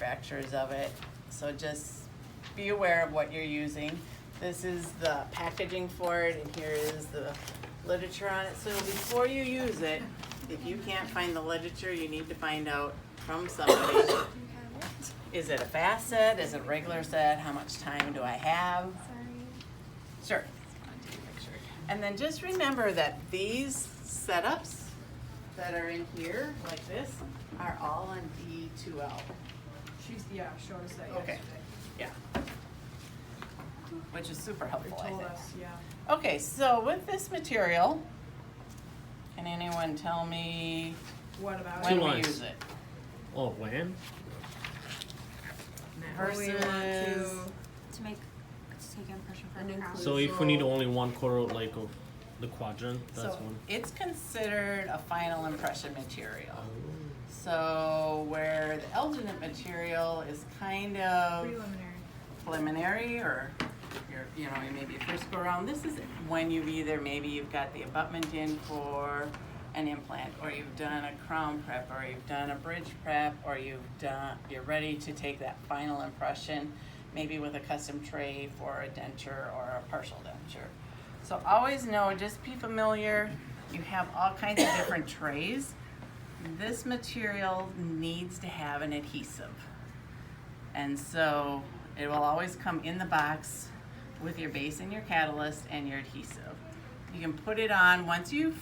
manufacturers of it. So just be aware of what you're using. This is the packaging for it, and here is the literature on it. So before you use it, if you can't find the literature, you need to find out from somebody. Is it a fast set? Is it a regular set? How much time do I have? Sure. And then just remember that these setups that are in here, like this, are all on D2L. She's showed us that Okay. yesterday. Yeah. Which is super helpful, I Told think. us, yeah. Okay, so with this material, can anyone tell me What about when it? we lines. use it? Oh, when? When we want Versus- To take impression for An the crowd. inclusive- So if we need only one quarter, like of the quadrant, that's So one. it's considered a final impression material. So where the alginate material is kind of preliminary, or maybe your first go around, this is when maybe you've got the abutment in for an implant, or you've done a crown prep, or you've done a bridge prep, or you're ready to take that final impression, maybe with a custom tray for a denture or a partial denture. So always know, just be familiar, you have all kinds of different trays. This material needs to have an adhesive. And so it will always come in the box with your base and your catalyst and your adhesive. You can put it on once you've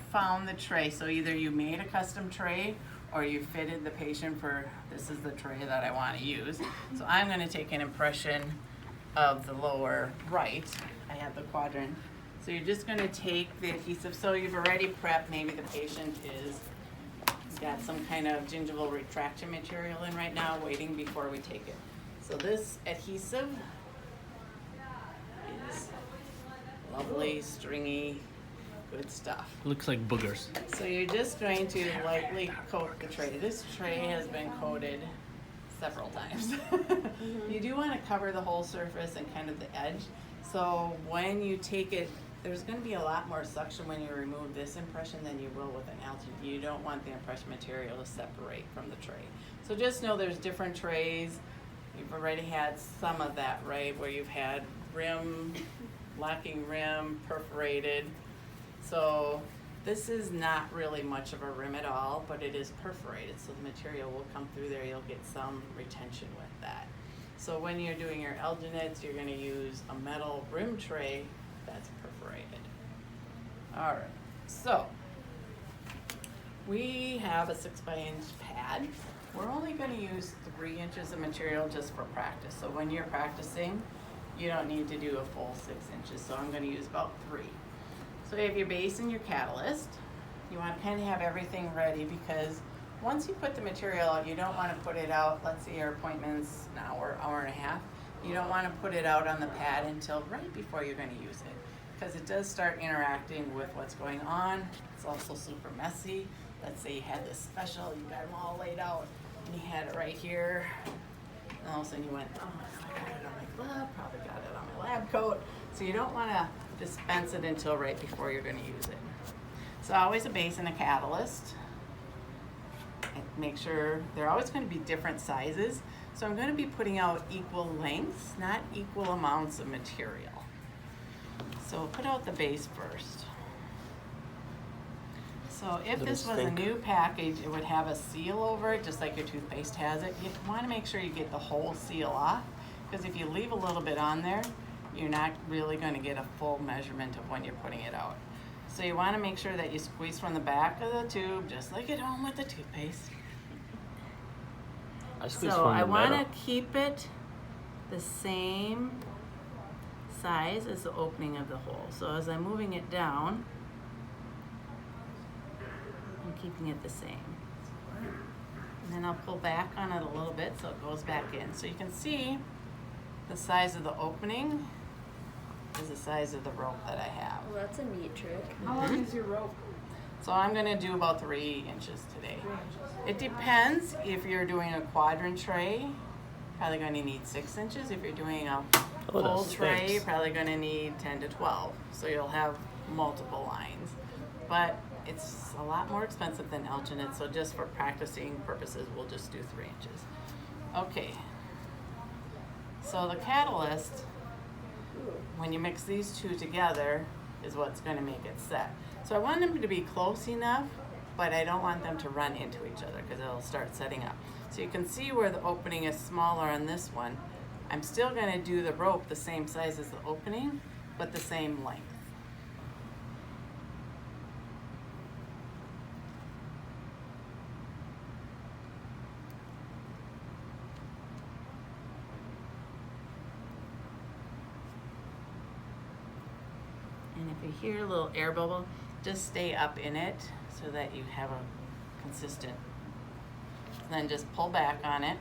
found the tray. So either you made a custom tray or you fitted the patient for, this is the tray that I want to use. So I'm going to take an impression of the lower right. I have the quadrant. So you're just going to take the adhesive. So you've already prepped, maybe the patient is got some kind of gingival retraction material in right now, waiting before we take it. So this adhesive is lovely, stringy, good stuff. Looks like boogers. So you're just going to lightly coat the tray. This tray has been coated several times. You do want to cover the whole surface and kind of the edge. So when you take it, there's going to be a lot more suction when you remove this impression than you will with an alginate. You don't want the impression material to separate from the tray. So just know there's different trays. You've already had some of that, right, where you've had rim, locking rim, perforated. So this is not really much of a rim at all, but it is perforated, so the material will come through there. You'll get some retention with that. So when you're doing your alginates, you're going to use a metal rim tray that's perforated. All right, so we have a 6x-inch pad. We're only going to use 3 inches of material just for practice. So when you're practicing, you don't need to do a full 6 inches. So I'm going to use about 3. So you have your base and your catalyst. You want to kind of have everything ready, because once you put the material out, you don't want to put it out, let's say your appointment's an hour, hour and a half. You don't want to put it out on the pad until right before you're going to use it, because it does start interacting with what's going on. It's also super messy. Let's say you had this special, you got them all laid out, and you had it right here, and all of a sudden you went, oh, I got it on my glove, probably got it on my lab coat. So you don't want to dispense it until right before you're going to use it. So always a base and a catalyst. And make sure they're always going to be different sizes. So I'm going to be putting out equal lengths, not equal amounts of material. So we'll put out the base first. So if this was a new package, it would have a seal over it, just like your toothpaste has it. You want to make sure you get the whole seal off, because if you leave a little bit on there, you're not really going to get a full measurement of when you're putting it out. So you want to make sure that you squeeze from the back of the tube, just like at home with the toothpaste. So I want to keep it the same size as the opening of the hole. So as I'm moving it down, I'm keeping it the same. And then I'll pull back on it a little bit so it goes back in. So you can see the size of the opening is the size of the rope that I have. Well, that's a neat trick. How long is your rope? So I'm going to do about 3 inches today. 3 inches. It depends. If you're doing a quadrant tray, probably going to need 6 inches. If you're doing a full tray, you're probably going to need 10 to 12. So you'll have multiple lines. But it's a lot more expensive than alginate, so just for practicing purposes, we'll just do 3 inches. Okay. So the catalyst, Ooh. when you mix these two together, is what's going to make it set. So I want them to be close enough, but I don't want them to run into each other because it'll start setting up. So you can see where the opening is smaller on this one. I'm still going to do the rope the same size as the opening, but the same length. And if you hear a little air bubble, just stay up in it so that you have a consistent. Then just pull back on it.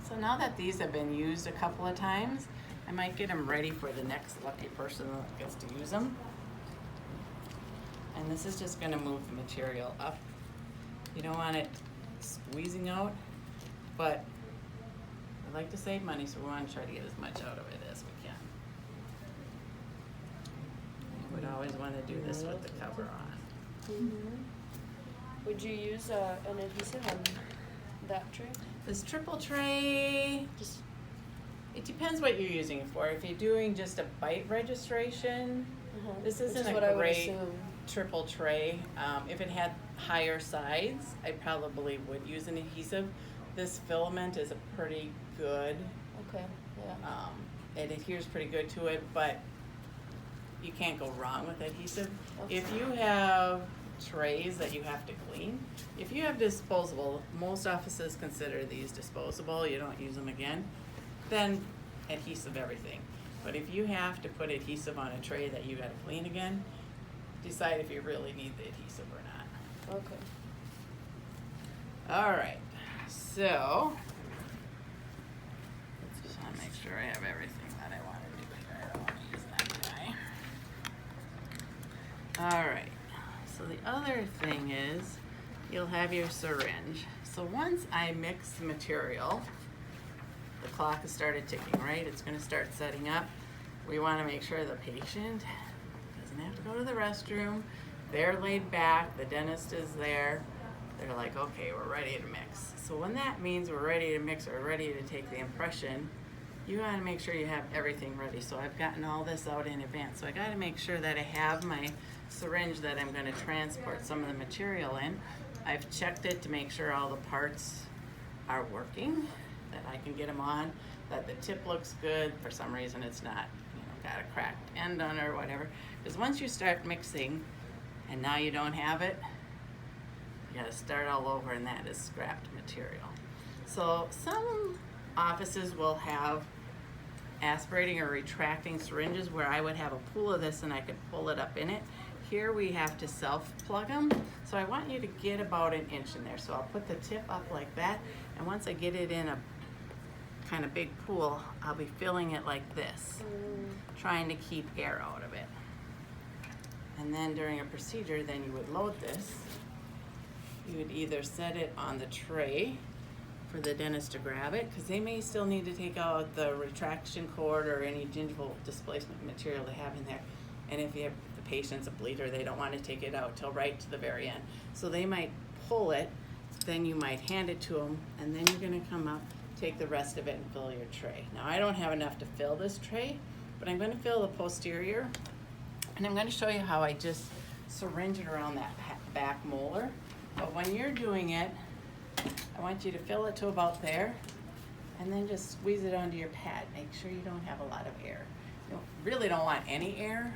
So now that these have been used a couple of times, I might get them ready for the next lucky person that gets to use them. And this is just going to move the material up. You don't want it squeezing out, but I like to save money, so we want to try to get as much out of it as we can. You would always want to do this with the cover on. Would you use an adhesive on that tray? This triple tray, Just it depends what you're using it for. If you're doing just a bite registration, this which isn't is a what I would great assume. triple tray. If it had higher sides, I probably would use an adhesive. This filament is a pretty good, Okay. Yeah. it adheres pretty good to it, but you can't go wrong with adhesive. Okay. If you have trays that you have to clean, if you have disposable, most offices consider these disposable, you don't use them again, then adhesive everything. But if you have to put adhesive on a tray that you gotta clean again, decide if you really need the adhesive or not. Okay. All right, so just want to make sure I have everything that I want to do here. I don't want to use that guy. All right, so the other thing is you'll have your syringe. So once I mix the material, the clock has started ticking, right? It's going to start setting up. We want to make sure the patient doesn't have to go to the restroom. They're laid back, the dentist is there. They're like, okay, we're ready to mix. So when that means we're ready to mix or ready to take the impression, you gotta make sure you have everything ready. So I've gotten all this out in advance. So I gotta make sure that I have my syringe that I'm gonna transport some of the material in. I've checked it to make sure all the parts are working, that I can get them on, that the tip looks good. For some reason it's not, got a cracked end on it or whatever. Because once you start mixing and now you don't have it, you gotta start all over, and that is scrapped material. So some offices will have aspirating or retracting syringes where I would have a pool of this and I could pull it up in it. Here we have to self-plug them. So I want you to get about an inch in there. So I'll put the tip up like that, and once I get it in a kind of big pool, I'll be filling it like this, trying to keep air out of it. And then during a procedure, then you would load this. You would either set it on the tray for the dentist to grab it, because they may still need to take out the retraction cord or any gingival displacement material they have in there. And if you have the patient's a bleeder, they don't want to take it out till right to the very end. So they might pull it, then you might hand it to them, and then you're going to come up, take the rest of it and fill your tray. Now I don't have enough to fill this tray, but I'm going to fill the posterior, and I'm going to show you how I just syringe it around that back molar. But when you're doing it, I want you to fill it to about there, and then just squeeze it onto your pad. Make sure you don't have a lot of air. You really don't want any air,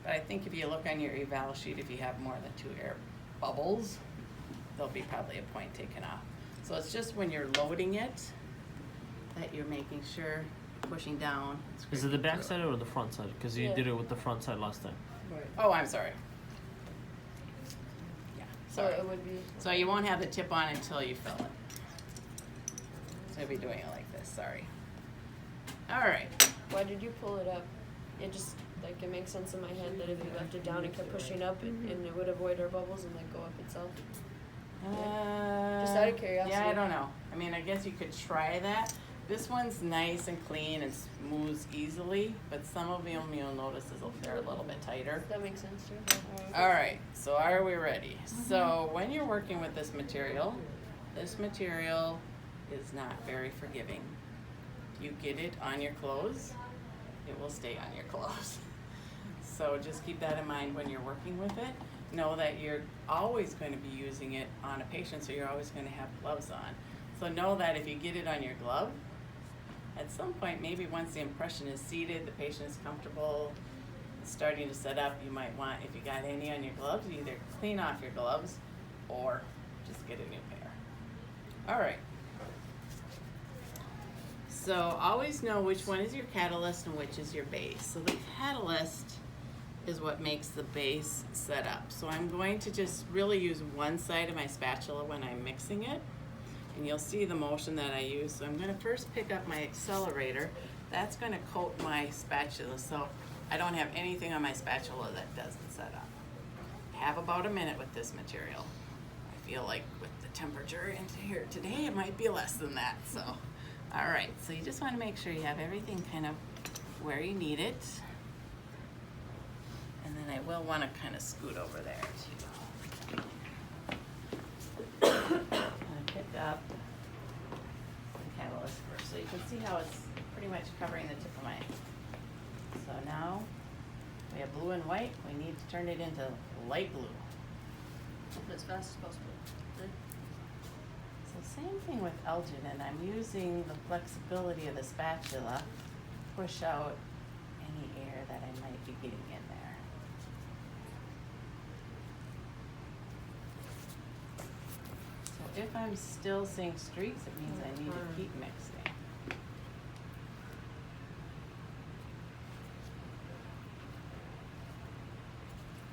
but I think if you look on your eval sheet, if you have more than 2 air bubbles, there'll be probably a point taken off. So it's just when you're loading it that you're making sure, pushing down. Is it the back side or the front side? Because you Yeah. did it with the front side last time. Right. Oh, I'm sorry. Yeah, So sorry. it would be. So you won't have the tip on until you fill it. So you'll be doing it like this, sorry. All right. Why did you pull it up? It just like it makes sense in my head that if you left it down and kept pushing up, and it would avoid air bubbles and like go up itself. Just out of curiosity. Yeah, I don't know. I mean, I guess you could try that. This one's nice and clean and moves easily, but some of them you'll notice they're a little bit tighter. That makes sense too. All right, so are we ready? So when you're working with this material is not very forgiving. You get it on your clothes, it will stay on your clothes. So just keep that in mind when you're working with it. Know that you're always going to be using it on a patient, so you're always going to have gloves on. So know that if you get it on your glove, at some point, maybe once the impression is seated, the patient is comfortable, starting to set up, you might want, if you got any on your gloves, you either clean off your gloves or just get a new pair. All right. So always know which one is your catalyst and which is your base. So the catalyst is what makes the base set up. So I'm going to just really use one side of my spatula when I'm mixing it, and you'll see the motion that I use. So I'm going to first pick up my accelerator. That's going to coat my spatula, so I don't have anything on my spatula that doesn't set up. Have about a minute with this material. I feel like with the temperature into here today, it might be less than that. So, all right, so you just want to make sure you have everything kind of where you need it. And then I will want to kind of scoot over there too. I'm going to pick up the catalyst first, so you can see how it's pretty much covering the tip of my. So now we have blue and white. We need to turn it into light blue. As fast as possible. Right? So same thing with alginate. I'm using the flexibility of the spatula to push out any air that I might be getting in there. So if I'm still seeing streaks, it means I need to keep mixing.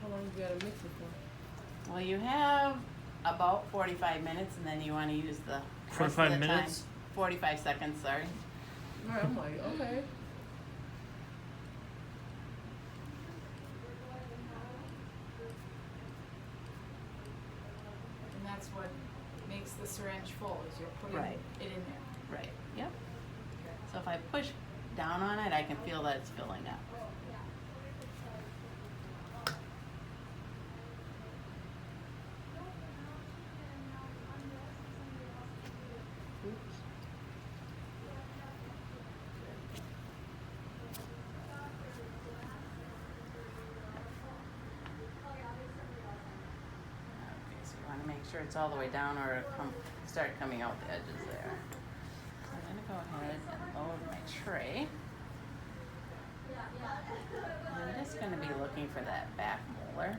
How long do you gotta mix it for? Well, you have about 45 minutes, and then you want to use the rest of 45 the minutes? time. 45 seconds, sorry. Alright, I'm like, okay. And that's what makes the syringe full, is you're putting Right. it in there. Right, yep. So if I push down on it, I can feel that it's filling up. Oops. Okay, so you want to make sure it's all the way down or it'll start coming out the edges there. So I'm going to go ahead and load my tray. And I'm just going to be looking for that back molar.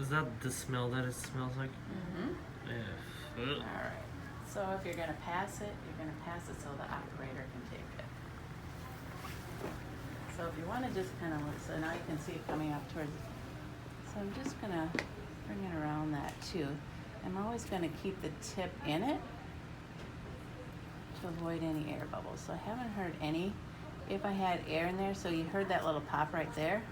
Is that the smell that it smells like? Mm-hmm. Yeah. Alright, so if you're gonna pass it, you're gonna pass it so the operator can take it. So if you wanna just kinda look, so now you can see it coming up towards, so I'm just gonna bring it around that too. I'm always gonna keep the tip in it to avoid any air bubbles. So I haven't heard any. If I had air in there, so you heard that little pop right there,